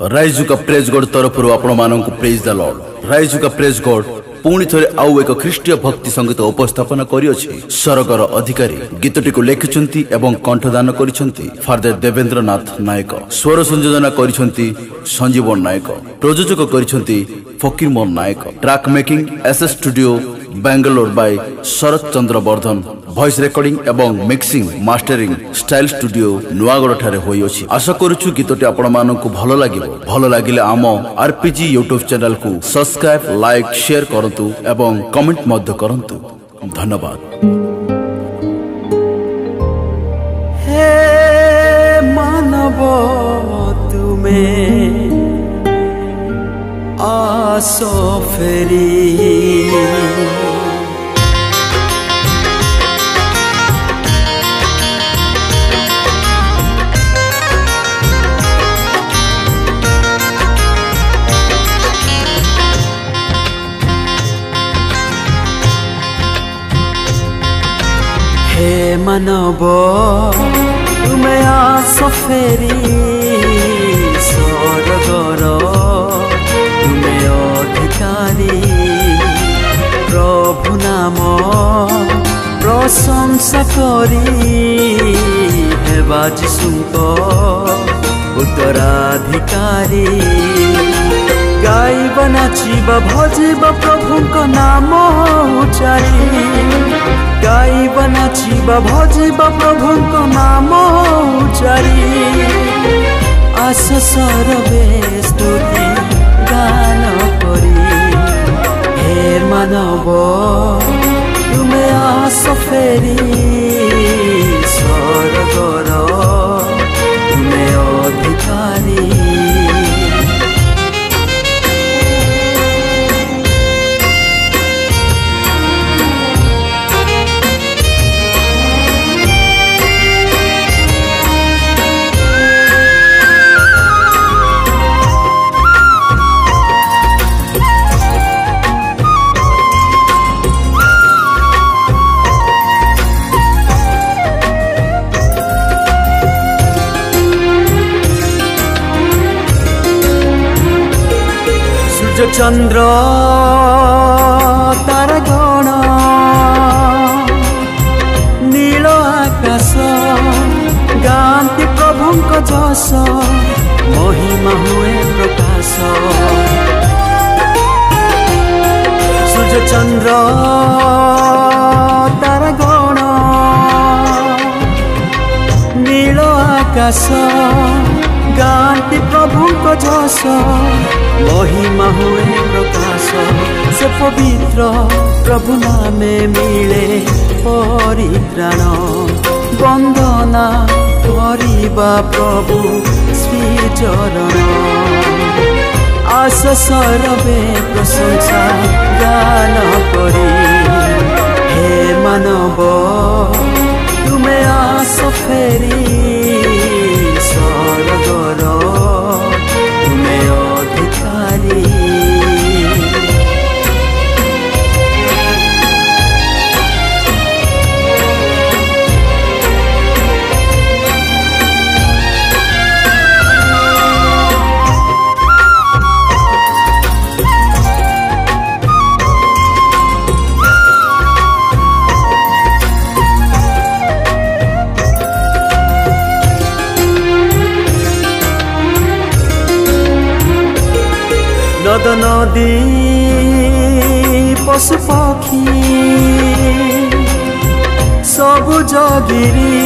राइजुका praise God तरफ आपण मानक प्रेज द लॉर्ड। राइजुका प्रेज गॉड पुणी थे आउ एक ख्रीष्टीय भक्ति संगीत उपस्थापन करियछि। सरगर अधिकारी गीतटी को लेखिछन्ति एवं कंठदान करिछन्ति फादर देवेंद्र नाथ नायक। स्वर संयोजन करिछन्ति संजीवन नायक। प्रयोजक करिछन्ति Fakir Mohan Nayak. Track making SS studio Bangalore by Sharad Chandra Vardhan. Voice recording एवं mixing mastering style studio Nuagarh ठारे होई अछि। आशा करूछु गीतटी आपण मानकु भलो लागिबो। भलो लागिले आम आरपीजी यूट्यूब चैनल को सब्सक्राइब लाइक शेयर करंतु एवं कमेंट मध्य करंतु। धन्यवाद। हे मानव तुमे आसो फेरी हे मानव तुमे आसो फेरी स्वर्गर तुमे अधिकारी प्रभु नाम प्रशंसा करी हेबा यीशुको उत्तराधिकारी। गाइबा नाचिबा भजिबा प्रभुको नाम उच्चारी। गाइबा नाचिबा भजिबा प्रभुको नाम उच्चारी। आस सरबे स्तुति गान करी। हे मानव तुमे आस फेरी स्वर्गर तुमे अधिकारी। चंद्र तारा गण नील आकाश गांती प्रभुंक जस महिमा हुए प्रकाश। सूर्य चंद्र तारा गण नील आकाश गांती प्रभुंक जस महिमा हुए प्रकाश। से पवित्र प्रभु नामे मिले परित्राण। वंदना करिबा प्रभु श्री चरण। आस सरबे प्रशंसा गान करी। हे मानव तुमे आस फेरी स्वर्गर तुमे अधिकारी। नद नदी पशु पक्षी सबुज गिरी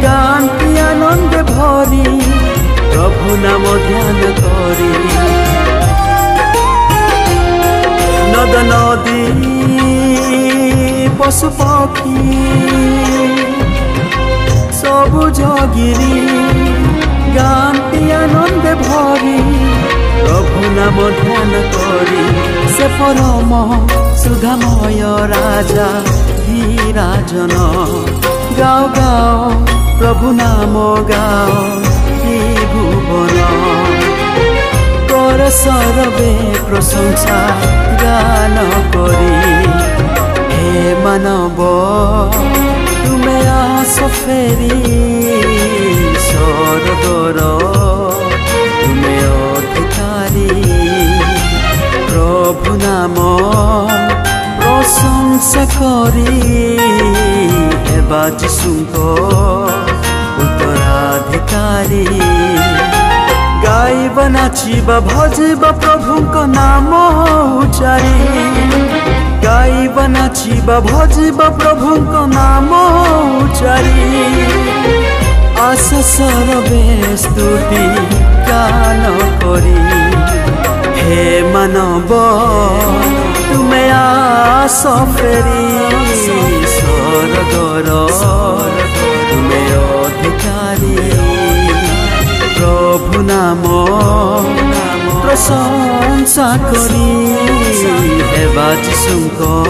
गांती आनंद भरी प्रभु नाम ध्यान करी। नद नदी पशु पक्षी सबुज गिरी गांती आनंद भरी प्रभु नाम ध्यान करी। से परम सुधामय राजा धीराजन गाओ गाओ प्रभु नाम गाओ त्रिभुवन। कर सरबे प्रशंसा गान करी। हे मानव तुमे आस फेरी स्वर्गर तुमे କରି ହେବା ଯୀଶୁଙ୍କ ଉତ୍ତରାଧିକାରୀ ଗାଇବା ନାଚିବା ଭଜିବା ପ୍ରଭୁଙ୍କ ନାମ ଉଚ୍ଚାରି ଗାଇବା ନାଚିବା ଭଜିବା ପ୍ରଭୁଙ୍କ ନାମ ଉଚ୍ଚାରି ଆସ ସରବେ ସ୍ତୁତି ଗାନ କରି हे मानव तुमे आस फेरी स्वर्गर तुमे अधिकारी प्रभु नाम प्रशंसा करी हेबा यीशुଙ୍କ